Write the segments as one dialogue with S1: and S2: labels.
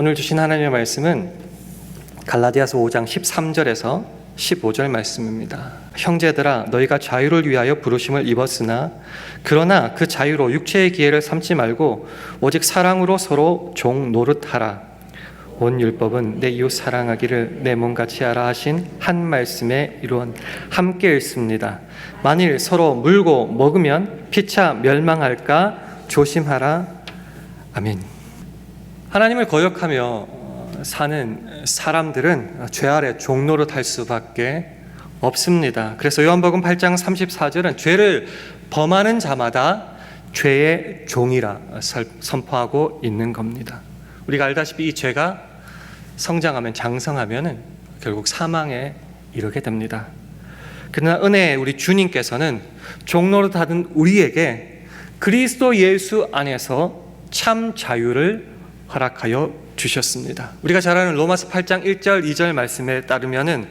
S1: 오늘 주신 하나님의 말씀은 갈라디아서 5장 13절에서 15절 말씀입니다. 형제들아 너희가 자유를 위하여 부르심을 입었으나 그러나 그 자유로 육체의 기회를 삼지 말고 오직 사랑으로 서로 종 노릇하라. 온 율법은 내 이웃 사랑하기를 내 몸같이 하라 하신 한 말씀에 이루어 함께 읽습니다. 만일 서로 물고 먹으면 피차 멸망할까 조심하라. 아멘. 하나님을 거역하며 사는 사람들은 죄 아래 종노릇 할 수밖에 없습니다. 그래서 요한복음 8장 34절은 죄를 범하는 자마다 죄의 종이라 선포하고 있는 겁니다. 우리가 알다시피 이 죄가 성장하면 장성하면 결국 사망에 이르게 됩니다. 그러나 은혜의 우리 주님께서는 종노릇하던 우리에게 그리스도 예수 안에서 참 자유를 허락하여 주셨습니다. 우리가 잘 아는 로마서 8장 1절 2절 말씀에 따르면은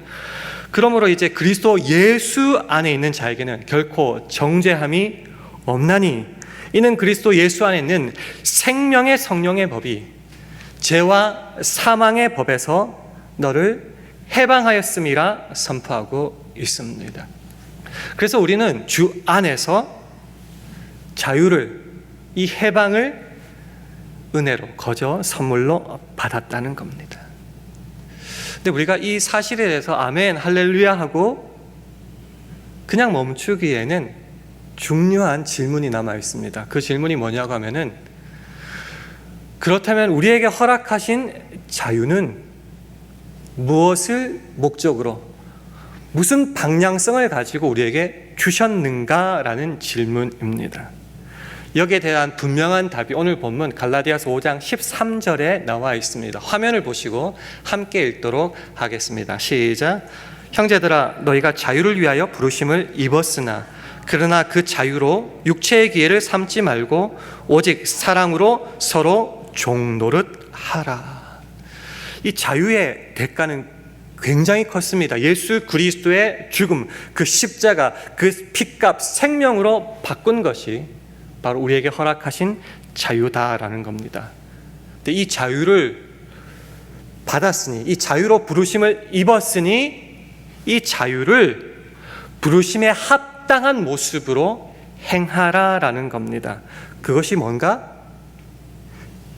S1: 그러므로 이제 그리스도 예수 안에 있는 자에게는 결코 정죄함이 없나니 이는 그리스도 예수 안에 있는 생명의 성령의 법이 죄와 사망의 법에서 너를 해방하였음이라 선포하고 있습니다. 그래서 우리는 주 안에서 자유를, 이 해방을 은혜로 거저 선물로 받았다는 겁니다. 근데 우리가 이 사실에 대해서 아멘 할렐루야 하고 그냥 멈추기에는 중요한 질문이 남아 있습니다. 그 질문이 뭐냐고 하면은 그렇다면 우리에게 허락하신 자유는 무엇을 목적으로 무슨 방향성을 가지고 우리에게 주셨는가라는 질문입니다. 여기에 대한 분명한 답이 오늘 본문 갈라디아서 5장 13절에 나와 있습니다. 화면을 보시고 함께 읽도록 하겠습니다. 시작. 형제들아 너희가 자유를 위하여 부르심을 입었으나 그러나 그 자유로 육체의 기회를 삼지 말고 오직 사랑으로 서로 종노릇 하라. 이 자유의 대가는 굉장히 컸습니다. 예수 그리스도의 죽음, 그 십자가, 그 피값 생명으로 바꾼 것이 바로 우리에게 허락하신 자유다라는 겁니다. 근데 이 자유를 받았으니, 이 자유로 부르심을 입었으니 이 자유를 부르심에 합당한 모습으로 행하라라는 겁니다. 그것이 뭔가?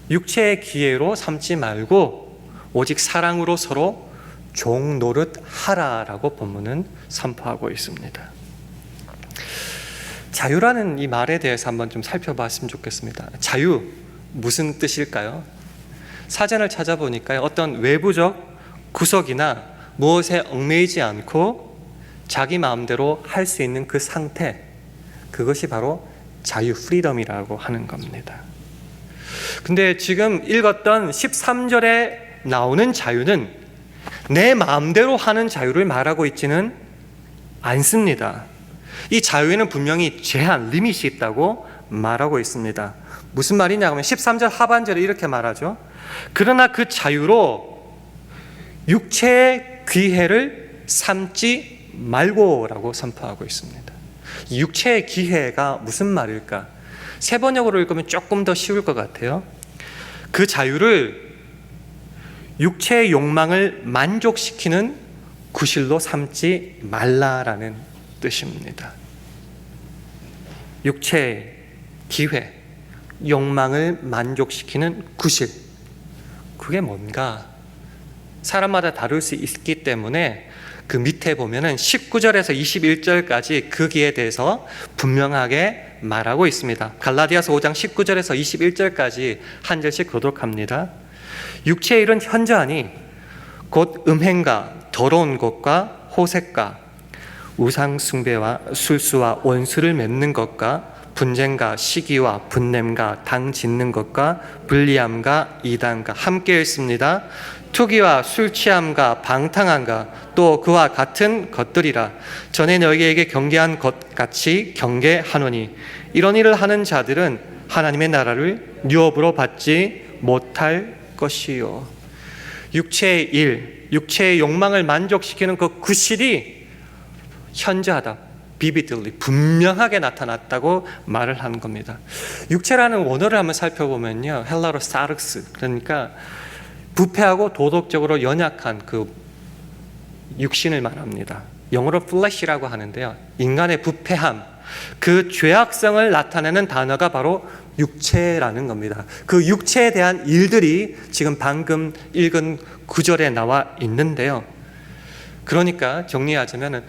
S1: 육체의 기회로 삼지 말고 오직 사랑으로 서로 종노릇 하라라고 본문은 선포하고 있습니다. 자유라는 이 말에 대해서 한번 좀 살펴봤으면 좋겠습니다. 자유, 무슨 뜻일까요? 사전을 찾아보니까요, 어떤 외부적 구석이나 무엇에 얽매이지 않고 자기 마음대로 할 수 있는 그 상태, 그것이 바로 자유, 프리덤이라고 하는 겁니다. 근데 지금 읽었던 13절에 나오는 자유는 내 마음대로 하는 자유를 말하고 있지는 않습니다. 이 자유에는 분명히 제한, 리밋이 있다고 말하고 있습니다. 무슨 말이냐 하면 13절 하반절에 이렇게 말하죠. 그러나 그 자유로 육체의 기회를 삼지 말고라고 선포하고 있습니다. 육체의 기회가 무슨 말일까? 세 번역으로 읽으면 조금 더 쉬울 것 같아요. 그 자유를 육체의 욕망을 만족시키는 구실로 삼지 말라라는 뜻입니다. 육체의 기회, 욕망을 만족시키는 구실, 그게 뭔가 사람마다 다를 수 있기 때문에 그 밑에 보면은 19절에서 21절까지 거기에 대해서 분명하게 말하고 있습니다. 갈라디아서 5장 19절에서 21절까지 한 절씩 교독합니다. 육체의 일은 현저하니 곧 음행과 더러운 것과 호색과 우상 숭배와 술수와 원수를 맺는 것과 분쟁과 시기와 분냄과 당 짓는 것과 불리함과 이단과 함께 있습니다. 투기와 술 취함과 방탕함과 또 그와 같은 것들이라. 전에 너희에게 경계한 것 같이 경계하노니 이런 일을 하는 자들은 하나님의 나라를 유업으로 받지 못할 것이요. 육체의 일, 육체의 욕망을 만족시키는 그 구실이 현저하다, vividly, 분명하게 나타났다고 말을 하는 겁니다. 육체라는 원어를 한번 살펴보면요, 헬라로 사르스, 그러니까 부패하고 도덕적으로 연약한 그 육신을 말합니다. 영어로 flesh라고 하는데요. 인간의 부패함, 그 죄악성을 나타내는 단어가 바로 육체라는 겁니다. 그 육체에 대한 일들이 지금 방금 읽은 구절에 나와 있는데요. 그러니까 정리하자면은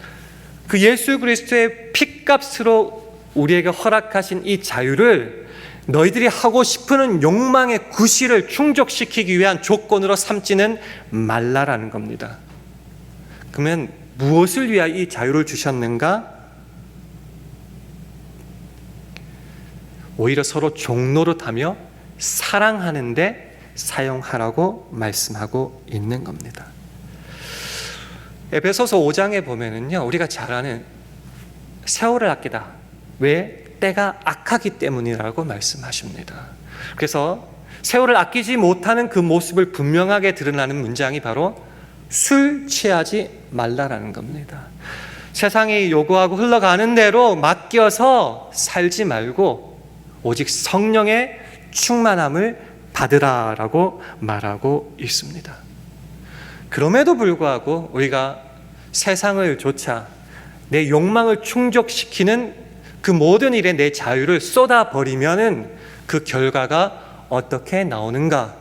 S1: 그 예수 그리스도의 피값으로 우리에게 허락하신 이 자유를 너희들이 하고 싶은 욕망의 구실을 충족시키기 위한 조건으로 삼지는 말라라는 겁니다. 그러면 무엇을 위하여 이 자유를 주셨는가? 오히려 서로 종노릇하며 사랑하는 데 사용하라고 말씀하고 있는 겁니다. 에베소서 5장에 보면은요, 우리가 잘 아는 세월을 아끼다. 왜? 때가 악하기 때문이라고 말씀하십니다. 그래서 세월을 아끼지 못하는 그 모습을 분명하게 드러나는 문장이 바로 술 취하지 말라라는 겁니다. 세상이 요구하고 흘러가는 대로 맡겨서 살지 말고 오직 성령의 충만함을 받으라라고 말하고 있습니다. 그럼에도 불구하고 우리가 세상을 조차 내 욕망을 충족시키는 그 모든 일에 내 자유를 쏟아버리면은 그 결과가 어떻게 나오는가?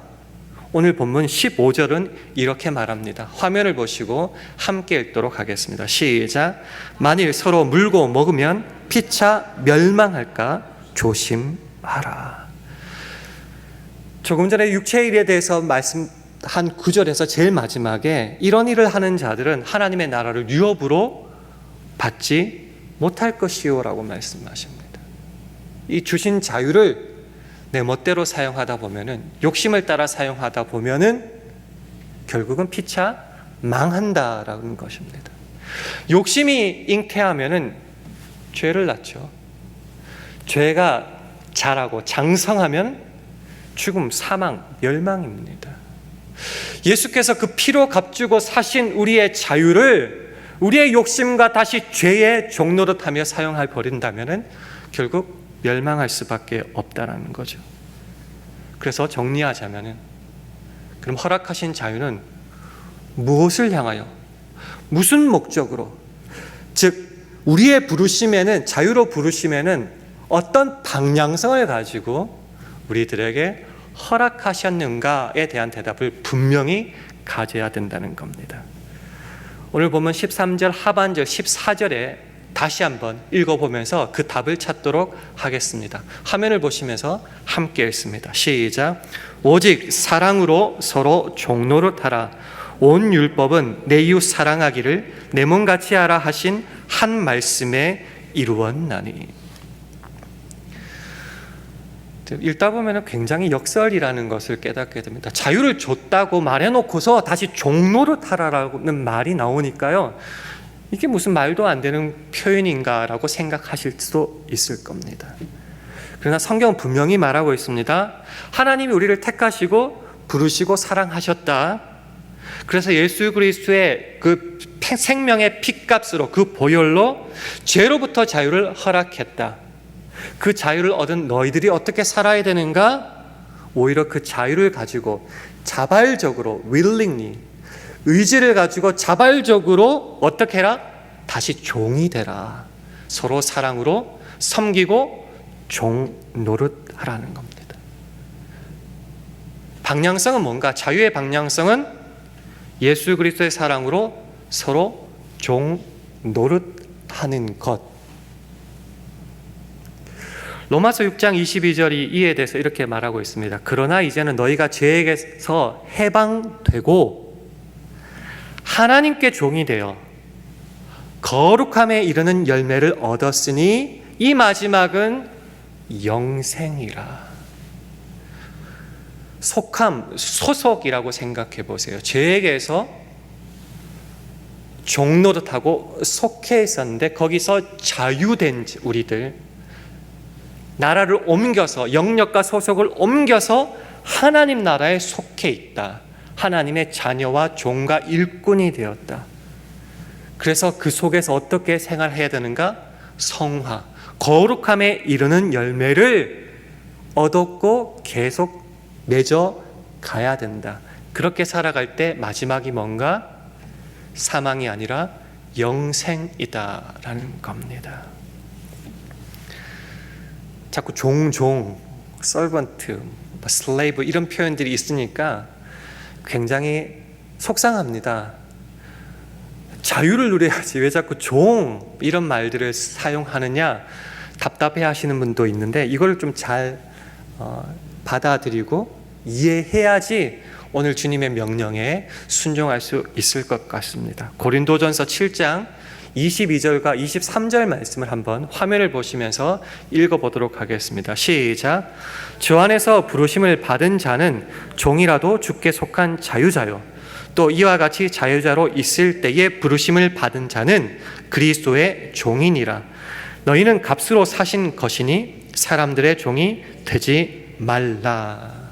S1: 오늘 본문 15절은 이렇게 말합니다. 화면을 보시고 함께 읽도록 하겠습니다. 시작. 만일 서로 물고 먹으면 피차 멸망할까 조심하라. 조금 전에 육체의 일에 대해서 말씀한 구절에서 제일 마지막에 이런 일을 하는 자들은 하나님의 나라를 유업으로 받지 못할 것이요 라고 말씀하십니다. 이 주신 자유를 내 멋대로 사용하다 보면은, 욕심을 따라 사용하다 보면은 결국은 피차 망한다라는 것입니다. 욕심이 잉태하면은 죄를 낳죠. 죄가 자라고 장성하면 죽음, 사망, 멸망입니다. 예수께서 그 피로 값주고 사신 우리의 자유를 우리의 욕심과 다시 죄의 종노릇하며 사용할 버린다면은 결국 멸망할 수밖에 없다라는 거죠. 그래서 정리하자면은, 그럼 허락하신 자유는 무엇을 향하여, 무슨 목적으로, 즉 우리의 부르심에는, 자유로 부르심에는 어떤 방향성을 가지고 우리들에게 허락하셨는가에 대한 대답을 분명히 가져야 된다는 겁니다. 오늘 보면 13절 하반절 14절에 다시 한번 읽어보면서 그 답을 찾도록 하겠습니다. 화면을 보시면서 함께 읽습니다. 시작. 오직 사랑으로 서로 종노릇하라. 온 율법은 내 이웃 사랑하기를 내 몸같이 하라 하신 한 말씀에 이루었나니. 읽다 보면 굉장히 역설이라는 것을 깨닫게 됩니다. 자유를 줬다고 말해놓고서 다시 종노릇하라라는 말이 나오니까요, 이게 무슨 말도 안 되는 표현인가라고 생각하실 수도 있을 겁니다. 그러나 성경은 분명히 말하고 있습니다. 하나님이 우리를 택하시고 부르시고 사랑하셨다. 그래서 예수 그리스도의 그 생명의 피값으로, 그 보혈로 죄로부터 자유를 허락했다. 그 자유를 얻은 너희들이 어떻게 살아야 되는가? 오히려 그 자유를 가지고 자발적으로 willingly, 의지를 가지고 자발적으로 어떻게 해라? 다시 종이 되라. 서로 사랑으로 섬기고 종 노릇하라는 겁니다. 방향성은 뭔가? 자유의 방향성은 예수 그리스도의 사랑으로 서로 종 노릇하는 것. 로마서 6장 22절이 이에 대해서 이렇게 말하고 있습니다. 그러나 이제는 너희가 죄에게서 해방되고 하나님께 종이 되어 거룩함에 이르는 열매를 얻었으니 이 마지막은 영생이라. 속함, 소속이라고 생각해 보세요. 죄에게서 종노릇하고 속해 있었는데 거기서 자유된 우리들, 나라를 옮겨서, 영역과 소속을 옮겨서 하나님 나라에 속해 있다. 하나님의 자녀와 종과 일꾼이 되었다. 그래서 그 속에서 어떻게 생활해야 되는가? 성화, 거룩함에 이르는 열매를 얻었고 계속 맺어 가야 된다. 그렇게 살아갈 때 마지막이 뭔가? 사망이 아니라 영생이다라는 겁니다. 자꾸 종종, servant, slave 이런 표현들이 있으니까 굉장히 속상합니다. 자유를 누려야지 왜 자꾸 종 이런 말들을 사용하느냐 답답해 하시는 분도 있는데 이걸 좀 잘 받아들이고 이해해야지 오늘 주님의 명령에 순종할 수 있을 것 같습니다. 고린도전서 7장 22절과 23절 말씀을 한번 화면을 보시면서 읽어보도록 하겠습니다. 시작. 주 안에서 부르심을 받은 자는 종이라도 주께 속한 자유자요 또 이와 같이 자유자로 있을 때에 부르심을 받은 자는 그리스도의 종이니라. 너희는 값으로 사신 것이니 사람들의 종이 되지 말라.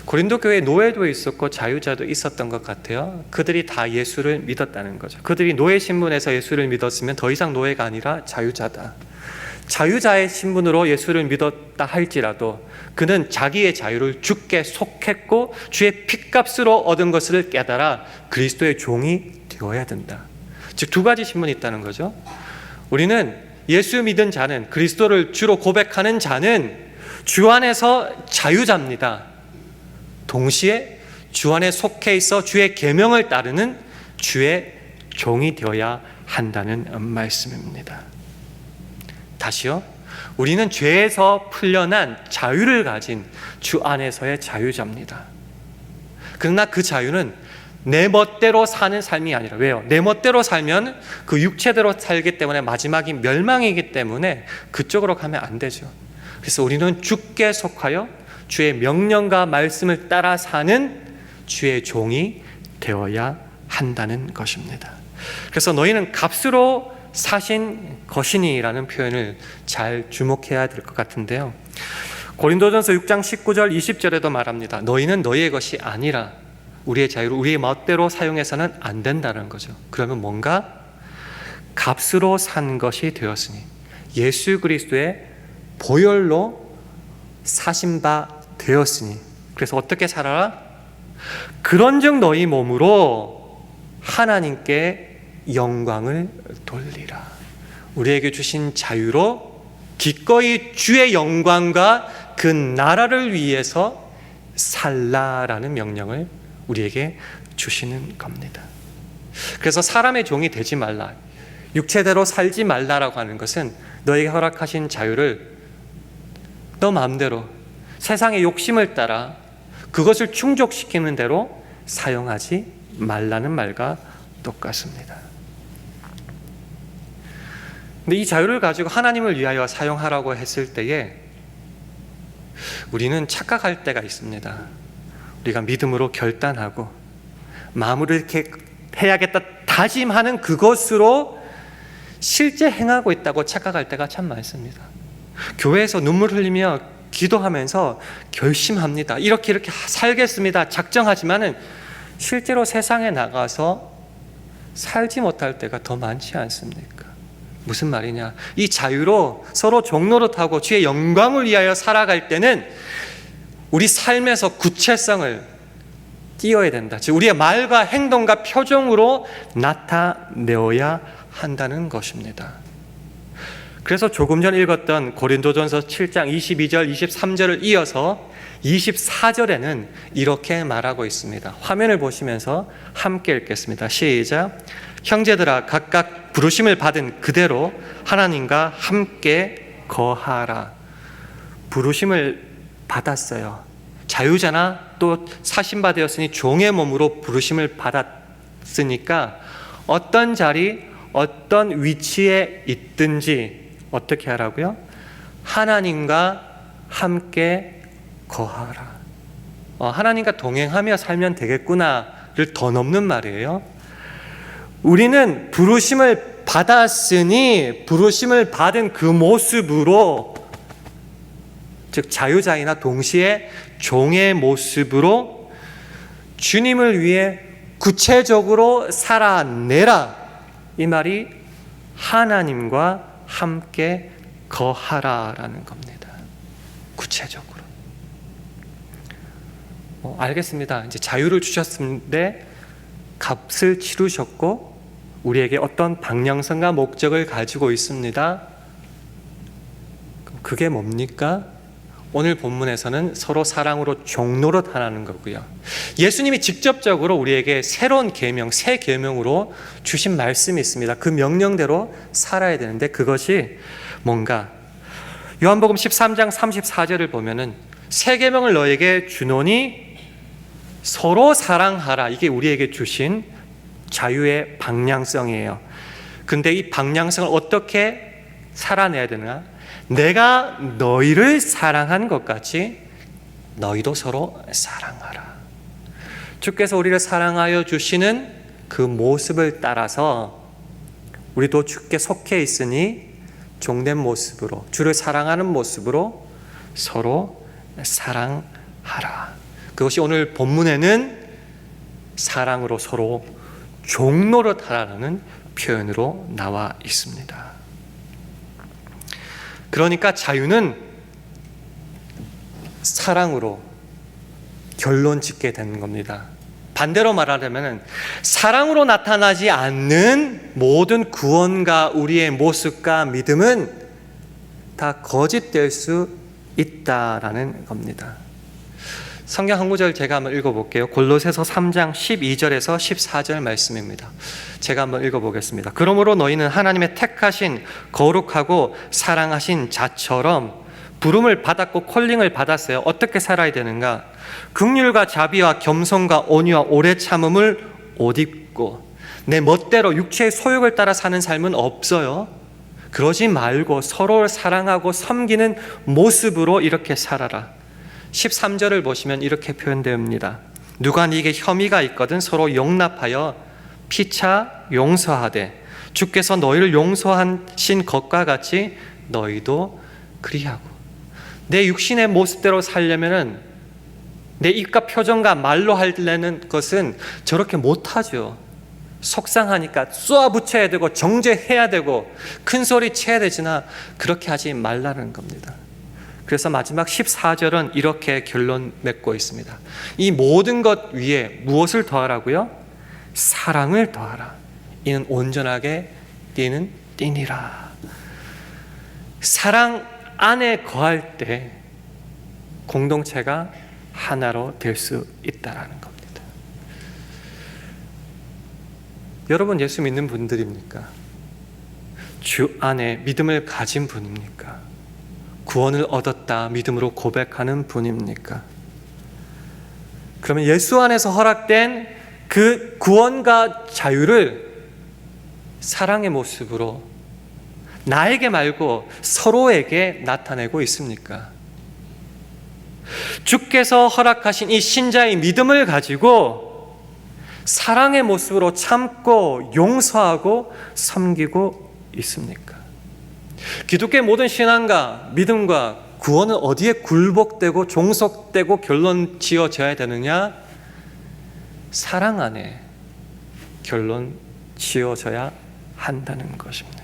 S1: 고린도 교회에 노예도 있었고 자유자도 있었던 것 같아요. 그들이 다 예수를 믿었다는 거죠. 그들이 노예 신분에서 예수를 믿었으면 더 이상 노예가 아니라 자유자다. 자유자의 신분으로 예수를 믿었다 할지라도 그는 자기의 자유를 주께 속했고 주의 핏값으로 얻은 것을 깨달아 그리스도의 종이 되어야 된다. 즉 두 가지 신분이 있다는 거죠. 우리는 예수 믿은 자는, 그리스도를 주로 고백하는 자는 주 안에서 자유자입니다. 동시에 주 안에 속해 있어 주의 계명을 따르는 주의 종이 되어야 한다는 말씀입니다. 다시요. 우리는 죄에서 풀려난 자유를 가진 주 안에서의 자유자입니다. 그러나 그 자유는 내 멋대로 사는 삶이 아니라, 왜요? 내 멋대로 살면 그 육체대로 살기 때문에 마지막이 멸망이기 때문에 그쪽으로 가면 안 되죠. 그래서 우리는 주께 속하여 주의 명령과 말씀을 따라 사는 주의 종이 되어야 한다는 것입니다. 그래서 너희는 값으로 사신 것이니라는 표현을 잘 주목해야 될 것 같은데요. 고린도전서 6장 19절 20절에도 말합니다. 너희는 너희의 것이 아니라 우리의 자유를 우리의 멋대로 사용해서는 안 된다는 거죠. 그러면 뭔가 값으로 산 것이 되었으니 예수 그리스도의 보혈로 사신 바 되었으니, 그래서 어떻게 살아라? 그런즉 너희 몸으로 하나님께 영광을 돌리라. 우리에게 주신 자유로 기꺼이 주의 영광과 그 나라를 위해서 살라라는 명령을 우리에게 주시는 겁니다. 그래서 사람의 종이 되지 말라, 육체대로 살지 말라라고 하는 것은 너에게 허락하신 자유를 너 마음대로 세상의 욕심을 따라 그것을 충족시키는 대로 사용하지 말라는 말과 똑같습니다. 근데 이 자유를 가지고 하나님을 위하여 사용하라고 했을 때에 우리는 착각할 때가 있습니다. 우리가 믿음으로 결단하고 마음으로 이렇게 해야겠다 다짐하는 그것으로 실제 행하고 있다고 착각할 때가 참 많습니다. 교회에서 눈물 흘리며 기도하면서 결심합니다. 이렇게 살겠습니다. 작정하지만은 실제로 세상에 나가서 살지 못할 때가 더 많지 않습니까? 무슨 말이냐? 이 자유로 서로 종노릇하고 주의 영광을 위하여 살아갈 때는 우리 삶에서 구체성을 띄어야 된다. 즉 우리의 말과 행동과 표정으로 나타내어야 한다는 것입니다. 그래서 조금 전 읽었던 고린도전서 7장 22절, 23절을 이어서 24절에는 이렇게 말하고 있습니다. 화면을 보시면서 함께 읽겠습니다. 시작. 형제들아 각각 부르심을 받은 그대로 하나님과 함께 거하라. 부르심을 받았어요. 자유자나 또 사신바 되었으니 종의 몸으로 부르심을 받았으니까 어떤 자리, 어떤 위치에 있든지 어떻게 하라고요? 하나님과 함께 거하라. 하나님과 동행하며 살면 되겠구나를 더 넘는 말이에요. 우리는 부르심을 받았으니 부르심을 받은 그 모습으로, 즉 자유자이나 동시에 종의 모습으로 주님을 위해 구체적으로 살아내라. 이 말이 하나님과 함께 거하라라는 겁니다. 구체적으로. 알겠습니다. 이제 자유를 주셨는데 값을 치르셨고 우리에게 어떤 방향성과 목적을 가지고 있습니다. 그게 뭡니까? 오늘 본문에서는 서로 사랑으로 종노릇하라는 거고요. 예수님이 직접적으로 우리에게 새로운 계명, 새 계명으로 주신 말씀이 있습니다. 그 명령대로 살아야 되는데 그것이 뭔가? 요한복음 13장 34절을 보면은 새 계명을 너에게 주노니 서로 사랑하라. 이게 우리에게 주신 자유의 방향성이에요. 근데 이 방향성을 어떻게 살아내야 되나? 내가 너희를 사랑한 것 같이 너희도 서로 사랑하라. 주께서 우리를 사랑하여 주시는 그 모습을 따라서 우리도 주께 속해 있으니 종된 모습으로, 주를 사랑하는 모습으로 서로 사랑하라. 그것이 오늘 본문에는 사랑으로 서로 종노릇하라는 표현으로 나와 있습니다. 그러니까 자유는 사랑으로 결론 짓게 되는 겁니다. 반대로 말하자면 사랑으로 나타나지 않는 모든 구원과 우리의 모습과 믿음은 다 거짓될 수 있다라는 겁니다. 성경 한 구절 제가 한번 읽어볼게요. 골로새서 3장 12절에서 14절 말씀입니다. 제가 한번 읽어보겠습니다. 그러므로 너희는 하나님의 택하신 거룩하고 사랑하신 자처럼 부름을 받았고 콜링을 받았어요. 어떻게 살아야 되는가? 긍휼과 자비와 겸손과 온유와 오래 참음을 옷 입고 내 멋대로 육체의 소욕을 따라 사는 삶은 없어요. 그러지 말고 서로를 사랑하고 섬기는 모습으로 이렇게 살아라. 13절을 보시면 이렇게 표현되옵니다. 누가 네게 혐의가 있거든 서로 용납하여 피차 용서하되 주께서 너희를 용서하신 것과 같이 너희도 그리하고. 내 육신의 모습대로 살려면은 내 입과 표정과 말로 하려는 것은 저렇게 못하죠. 속상하니까 쏘아붙여야 되고 정죄해야 되고 큰 소리 쳐야 되지나 그렇게 하지 말라는 겁니다. 그래서 마지막 14절은 이렇게 결론 맺고 있습니다. 이 모든 것 위에 무엇을 더하라고요? 사랑을 더하라. 이는 온전하게 띠는 띠니라. 사랑 안에 거할 때 공동체가 하나로 될 수 있다는 겁니다. 여러분 예수 믿는 분들입니까? 주 안에 믿음을 가진 분입니까? 구원을 얻었다 믿음으로 고백하는 분입니까? 그러면 예수 안에서 허락된 그 구원과 자유를 사랑의 모습으로 나에게 말고 서로에게 나타내고 있습니까? 주께서 허락하신 이 신자의 믿음을 가지고 사랑의 모습으로 참고 용서하고 섬기고 있습니까? 기독교의 모든 신앙과 믿음과 구원은 어디에 굴복되고 종속되고 결론 지어져야 되느냐? 사랑 안에 결론 지어져야 한다는 것입니다.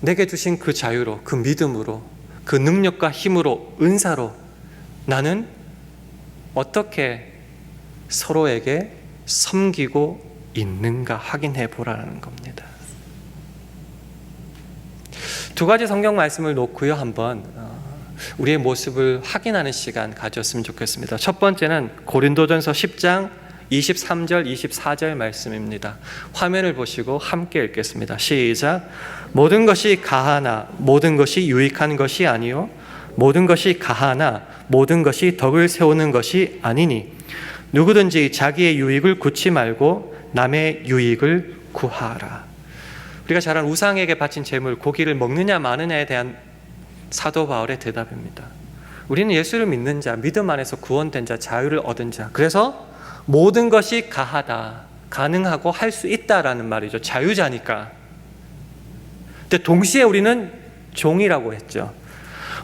S1: 내게 주신 그 자유로, 그 믿음으로, 그 능력과 힘으로, 은사로 나는 어떻게 서로에게 섬기고 있는가 확인해 보라는 겁니다. 두 가지 성경 말씀을 놓고요, 한번 우리의 모습을 확인하는 시간 가졌으면 좋겠습니다. 첫 번째는 고린도전서 10장 23절, 24절 말씀입니다. 화면을 보시고 함께 읽겠습니다. 시작. 모든 것이 가하나 모든 것이 유익한 것이 아니요 모든 것이 가하나 모든 것이 덕을 세우는 것이 아니니 누구든지 자기의 유익을 구치 말고 남의 유익을 구하라. 우리가 잘 아는 우상에게 바친 제물 고기를 먹느냐 마느냐에 대한 사도 바울의 대답입니다. 우리는 예수를 믿는 자, 믿음 안에서 구원된 자, 자유를 얻은 자. 그래서 모든 것이 가하다, 가능하고 할 수 있다라는 말이죠. 자유자니까. 근데 동시에 우리는 종이라고 했죠.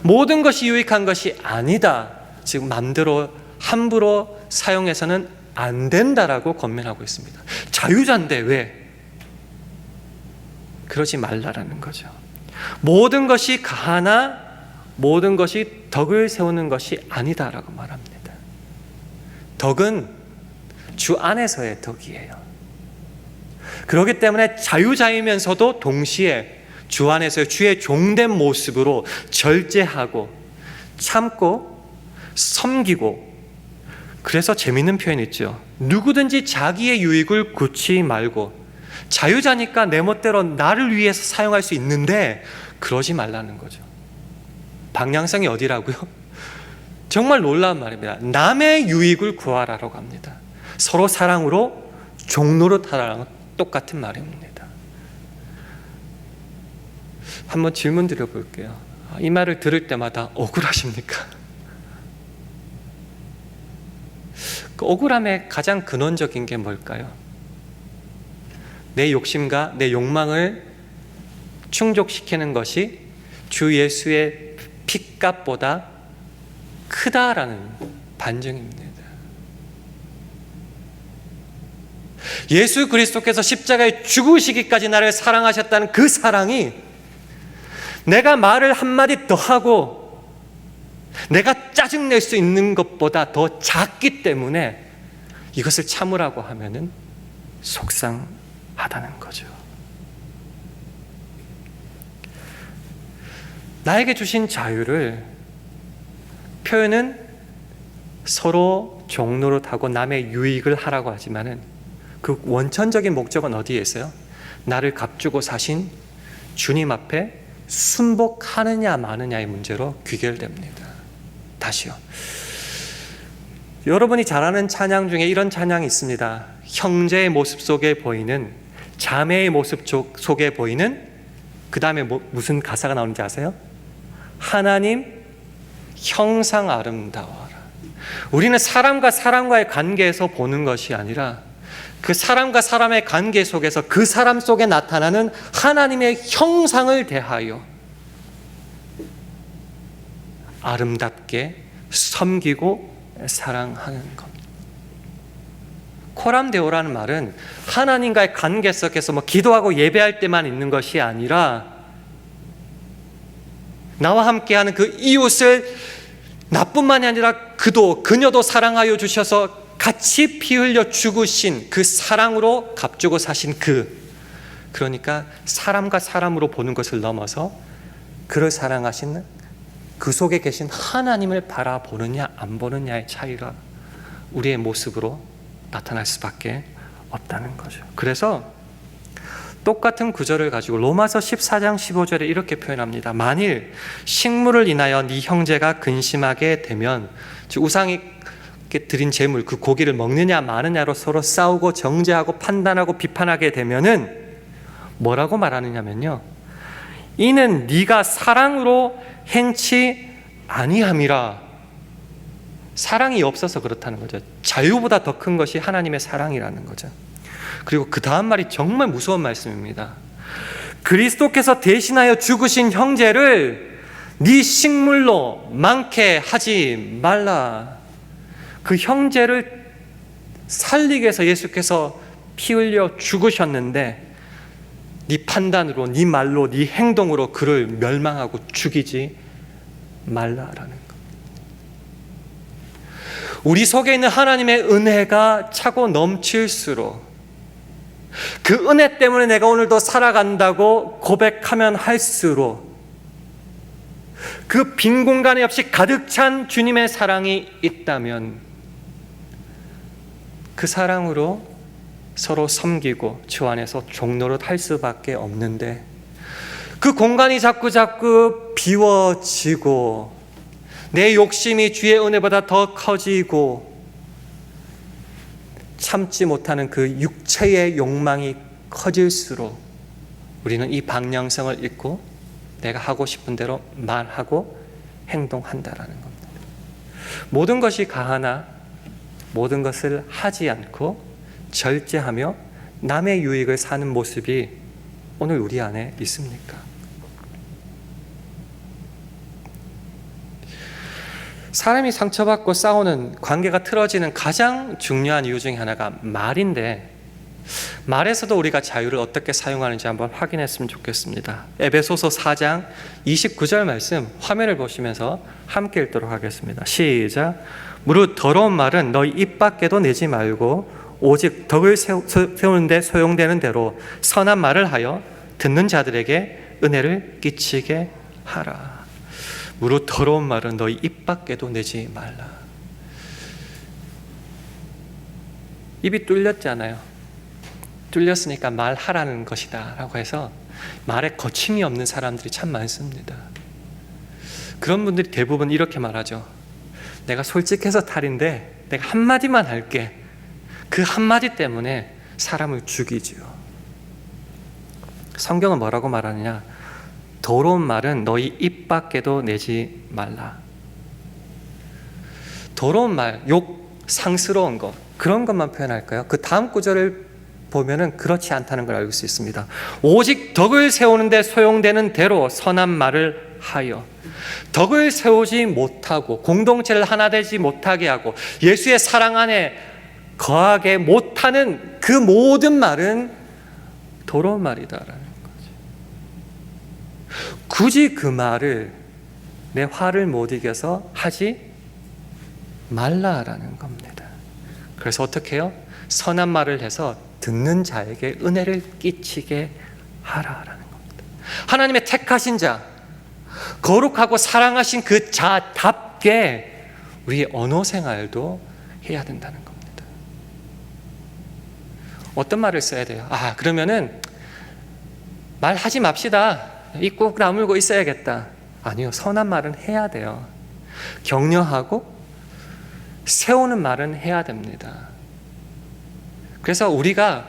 S1: 모든 것이 유익한 것이 아니다. 지금 마음대로 함부로 사용해서는 안 된다라고 권면하고 있습니다. 자유자인데 왜? 그러지 말라라는 거죠. 모든 것이 가하나 모든 것이 덕을 세우는 것이 아니다라고 말합니다. 덕은 주 안에서의 덕이에요. 그렇기 때문에 자유자이면서도 동시에 주 안에서의 주의 종된 모습으로 절제하고 참고 섬기고, 그래서 재밌는 표현이 있죠. 누구든지 자기의 유익을 굳지 말고, 자유자니까 내 멋대로 나를 위해서 사용할 수 있는데 그러지 말라는 거죠. 방향성이 어디라고요? 정말 놀라운 말입니다. 남의 유익을 구하라라고 합니다. 서로 사랑으로 종노릇하라는 똑같은 말입니다. 한번 질문 드려볼게요. 이 말을 들을 때마다 억울하십니까? 그 억울함의 가장 근원적인 게 뭘까요? 내 욕심과 내 욕망을 충족시키는 것이 주 예수의 핏값보다 크다라는 반증입니다. 예수 그리스도께서 십자가에 죽으시기까지 나를 사랑하셨다는 그 사랑이 내가 말을 한마디 더 하고 내가 짜증낼 수 있는 것보다 더 작기 때문에 이것을 참으라고 하면은 속상하다는 거죠. 나에게 주신 자유를 표현은 서로 종노릇하고 남의 유익을 하라고 하지만은 그 원천적인 목적은 어디에 있어요? 나를 값주고 사신 주님 앞에 순복하느냐 마느냐의 문제로 귀결됩니다. 다시요. 여러분이 잘 아는 찬양 중에 이런 찬양이 있습니다. 형제의 모습 속에 보이는, 자매의 모습 속에 보이는, 그 다음에 무슨 가사가 나오는지 아세요? 하나님 형상 아름다워라. 우리는 사람과 사람과의 관계에서 보는 것이 아니라 그 사람과 사람의 관계 속에서 그 사람 속에 나타나는 하나님의 형상을 대하여 아름답게 섬기고 사랑하는 것. 코람데오라는 말은 하나님과의 관계 속에서 기도하고 예배할 때만 있는 것이 아니라 나와 함께하는 그 이웃을 나뿐만이 아니라 그녀도 사랑하여 주셔서 같이 피 흘려 죽으신 그 사랑으로 값주고 사신 그러니까 사람과 사람으로 보는 것을 넘어서 그를 사랑하시는 그 속에 계신 하나님을 바라보느냐 안 보느냐의 차이가 우리의 모습으로 나타날 수밖에 없다는 거죠. 그래서 똑같은 구절을 가지고 로마서 14장 15절에 이렇게 표현합니다. 만일 식물을 인하여 네 형제가 근심하게 되면, 즉 우상이 드린 제물 그 고기를 먹느냐 마느냐로 서로 싸우고 정죄하고 판단하고 비판하게 되면은 뭐라고 말하느냐면요, 이는 네가 사랑으로 행치 아니함이라. 사랑이 없어서 그렇다는 거죠. 자유보다 더 큰 것이 하나님의 사랑이라는 거죠. 그리고 그 다음 말이 정말 무서운 말씀입니다. 그리스도께서 대신하여 죽으신 형제를 네 식물로 많게 하지 말라. 그 형제를 살리기 위해서 예수께서 피 흘려 죽으셨는데 네 판단으로, 네 말로, 네 행동으로 그를 멸망하고 죽이지 말라라는 것. 우리 속에 있는 하나님의 은혜가 차고 넘칠수록 그 은혜 때문에 내가 오늘도 살아간다고 고백하면 할수록 그 빈 공간에 없이 가득 찬 주님의 사랑이 있다면 그 사랑으로 서로 섬기고 주 안에서 종노릇 할 수밖에 없는데, 그 공간이 자꾸 비워지고 내 욕심이 주의 은혜보다 더 커지고 참지 못하는 그 육체의 욕망이 커질수록 우리는 이 방향성을 잃고 내가 하고 싶은 대로 말하고 행동한다라는 겁니다. 모든 것이 가하나 모든 것을 하지 않고 절제하며 남의 유익을 사는 모습이 오늘 우리 안에 있습니까? 사람이 상처받고 싸우는, 관계가 틀어지는 가장 중요한 이유 중에 하나가 말인데, 말에서도 우리가 자유를 어떻게 사용하는지 한번 확인했으면 좋겠습니다. 에베소서 4장 29절 말씀 화면을 보시면서 함께 읽도록 하겠습니다. 시작. 무릇 더러운 말은 너희 입 밖에도 내지 말고 오직 덕을 세우는 데 소용되는 대로 선한 말을 하여 듣는 자들에게 은혜를 끼치게 하라. 무릇 더러운 말은 너희 입 밖에도 내지 말라. 입이 뚫렸잖아요. 뚫렸으니까 말하라는 것이다 라고 해서 말에 거침이 없는 사람들이 참 많습니다. 그런 분들이 대부분 이렇게 말하죠. 내가 솔직해서 탈인데 내가 한마디만 할게. 그 한마디 때문에 사람을 죽이지요. 성경은 뭐라고 말하느냐? 더러운 말은 너희 입 밖에도 내지 말라. 더러운 말, 욕, 상스러운 것, 그런 것만 표현할까요? 그 다음 구절을 보면은 그렇지 않다는 걸 알 수 있습니다. 오직 덕을 세우는데 소용되는 대로 선한 말을 하여. 덕을 세우지 못하고 공동체를 하나 되지 못하게 하고 예수의 사랑 안에 거하게 못하는 그 모든 말은 더러운 말이다라는 거죠. 굳이 그 말을 내 화를 못 이겨서 하지 말라라는 겁니다. 그래서 어떻게 해요? 선한 말을 해서 듣는 자에게 은혜를 끼치게 하라라는 겁니다. 하나님의 택하신 자, 거룩하고 사랑하신 그 자답게 우리의 언어 생활도 해야 된다는 겁니다. 어떤 말을 써야 돼요? 그러면은 말하지 맙시다. 입 꾹 다물고 있어야겠다. 아니요, 선한 말은 해야 돼요. 격려하고 세우는 말은 해야 됩니다. 그래서 우리가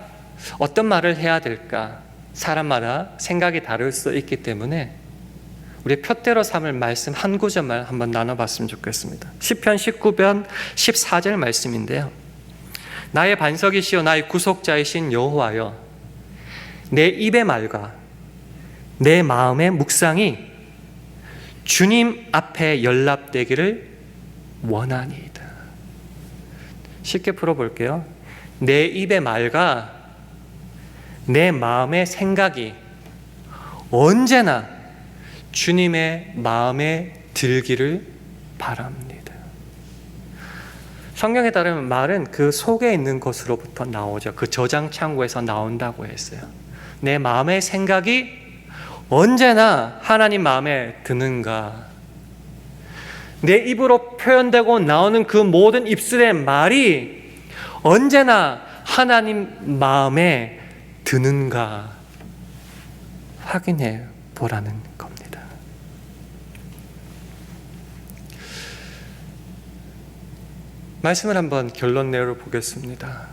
S1: 어떤 말을 해야 될까? 사람마다 생각이 다를 수 있기 때문에 우리 표대로 삼을 말씀 한 구절만 한번 나눠봤으면 좋겠습니다. 시편 19편 14절 말씀인데요. 나의 반석이시여 나의 구속자이신 여호와여, 내 입의 말과 내 마음의 묵상이 주님 앞에 연락되기를 원하니이다. 쉽게 풀어볼게요. 내 입의 말과 내 마음의 생각이 언제나 주님의 마음에 들기를 바랍니다. 성경에 따르면 말은 그 속에 있는 것으로부터 나오죠. 그 저장 창고에서 나온다고 했어요. 내 마음의 생각이 언제나 하나님 마음에 드는가? 내 입으로 표현되고 나오는 그 모든 입술의 말이 언제나 하나님 마음에 드는가 확인해 보라는 겁니다. 말씀을 한번 결론 내어 보겠습니다.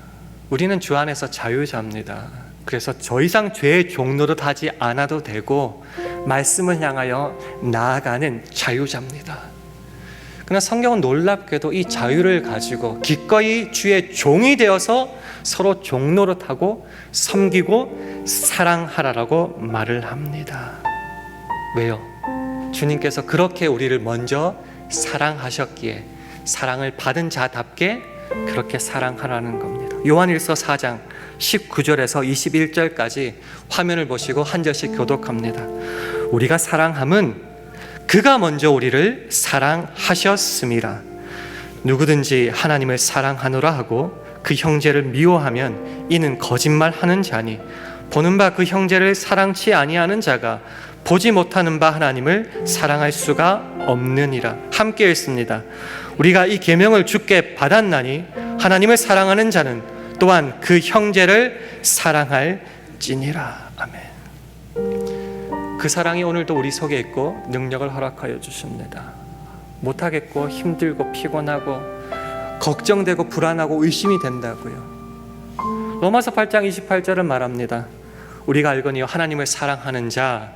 S1: 우리는 주 안에서 자유자입니다. 그래서 더 이상 죄의 종노릇 하지 않아도 되고 말씀을 향하여 나아가는 자유자입니다. 그러나 성경은 놀랍게도 이 자유를 가지고 기꺼이 주의 종이 되어서 서로 종노릇하고 섬기고 사랑하라라고 말을 합니다. 왜요? 주님께서 그렇게 우리를 먼저 사랑하셨기에 사랑을 받은 자답게 그렇게 사랑하라는 겁니다. 요한일서 4장 19절에서 21절까지 화면을 보시고 한 절씩 교독합니다. 우리가 사랑함은 그가 먼저 우리를 사랑하셨음이라. 누구든지 하나님을 사랑하노라 하고 그 형제를 미워하면 이는 거짓말하는 자니 보는 바 그 형제를 사랑치 아니하는 자가 보지 못하는 바 하나님을 사랑할 수가 없느니라. 함께 읽습니다. 우리가 이 계명을 주께 받았나니 하나님을 사랑하는 자는 또한 그 형제를 사랑할지니라. 아멘. 그 사랑이 오늘도 우리 속에 있고 능력을 허락하여 주십니다. 못하겠고 힘들고 피곤하고 걱정되고 불안하고 의심이 된다고요. 로마서 8장 28절은 말합니다. 우리가 알거니와 하나님을 사랑하는 자,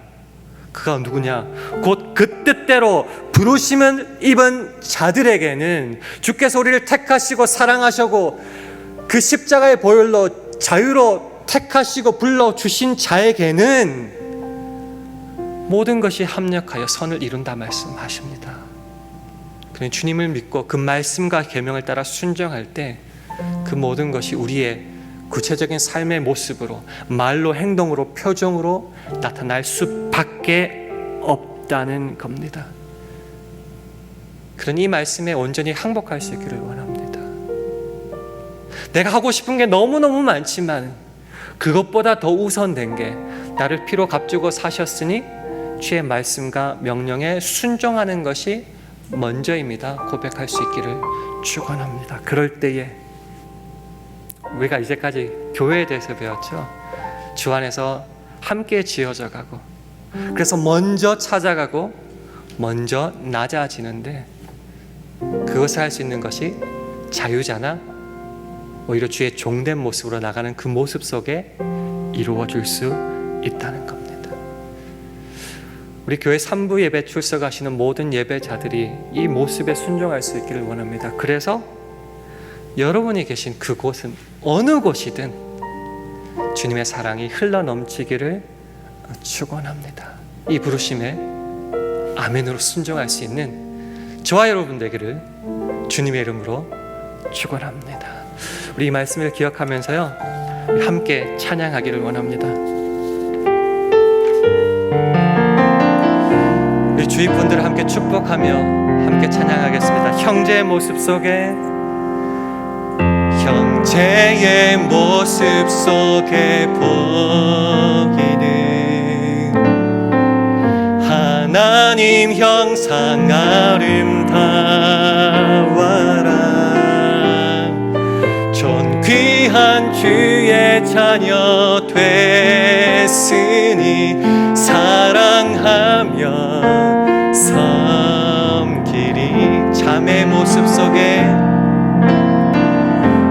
S1: 그가 누구냐? 곧 그 뜻대로 부르심을 입은 자들에게는 주께서 우리를 택하시고 사랑하시고 그 십자가의 보혈로 자유로 택하시고 불러주신 자에게는 모든 것이 합력하여 선을 이룬다 말씀하십니다. 그러니 주님을 믿고 그 말씀과 계명을 따라 순종할 때 그 모든 것이 우리의 구체적인 삶의 모습으로, 말로, 행동으로, 표정으로 나타날 수밖에 없다는 겁니다. 그러니 이 말씀에 온전히 항복할 수 있기를 원합니다. 내가 하고 싶은 게 너무너무 많지만 그것보다 더 우선된 게 나를 피로 값주고 사셨으니 주의 말씀과 명령에 순종하는 것이 먼저입니다. 고백할 수 있기를 축원합니다. 그럴 때에 우리가 이제까지 교회에 대해서 배웠죠. 주 안에서 함께 지어져 가고, 그래서 먼저 찾아가고 먼저 낮아지는데, 그것을 할 수 있는 것이 자유자나 오히려 주의 종된 모습으로 나가는 그 모습 속에 이루어질 수 있다는 겁니다. 우리 교회 3부 예배 출석하시는 모든 예배자들이 이 모습에 순종할 수 있기를 원합니다. 그래서 여러분이 계신 그곳은 어느 곳이든 주님의 사랑이 흘러넘치기를 축원합니다. 이 부르심에 아멘으로 순종할 수 있는 저와 여러분 되기를 주님의 이름으로 축원합니다. 우리 이 말씀을 기억하면서요, 함께 찬양하기를 원합니다. 우리 주위 분들을 함께 축복하며 함께 찬양하겠습니다. 형제의 모습 속에, 형제의 모습 속에 보이는 하나님 형상 아름다워라. 존귀한 주의 자녀 됐으니 사랑하며 섬기리. 자매의 모습 속에,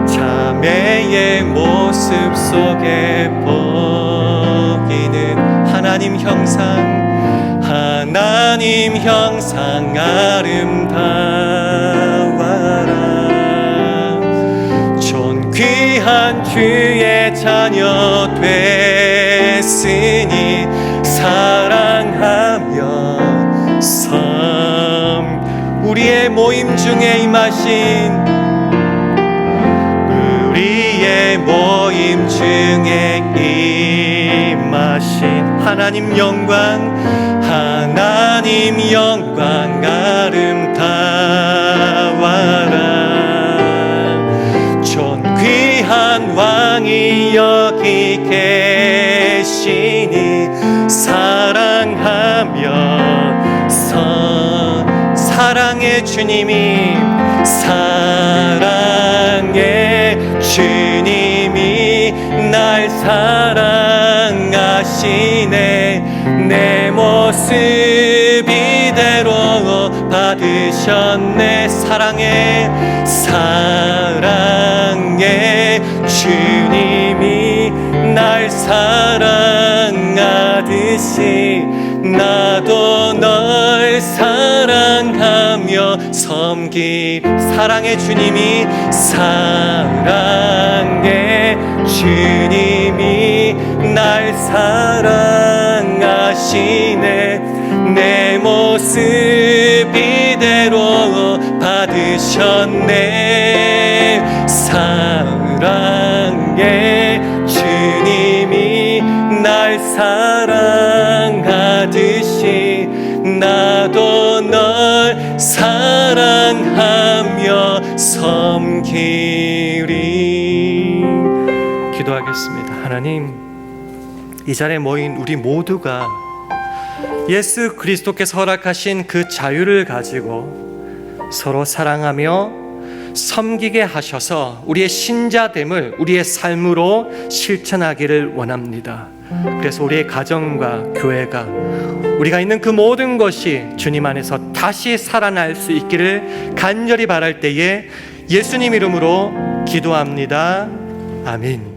S1: 자매의 모습 속에 보이는 하나님 형상, 하나님 형상 아름다워라. 존귀한 주의 자녀 됐으니 사랑하며 우리의 모임 중에 임하신, 우리의 모임 중에 임하신 하나님 영광, 하나님 영광 아름다워라. 존귀한 왕이 여기 계시니 사랑하며 사랑의 주님이, 사랑의 주님이 날 사랑하시네. 내 모습 이대로 받으셨네. 사랑의 주님이 날 사랑하듯이 나도 널 사랑하며 섬기. 사랑의 주님이, 사랑의 주님이 날 사랑하시네. 내 모습 이대로 받으셨네. 사랑의 주님이 날 사랑하듯이 나도 널 사랑하며 섬기리. 기도하겠습니다. 하나님, 이 자리에 모인 우리 모두가 예수 그리스도께서 허락하신 그 자유를 가지고 서로 사랑하며 섬기게 하셔서 우리의 신자됨을 우리의 삶으로 실천하기를 원합니다. 그래서 우리의 가정과 교회가, 우리가 있는 그 모든 것이 주님 안에서 다시 살아날 수 있기를 간절히 바랄 때에 예수님 이름으로 기도합니다. 아멘.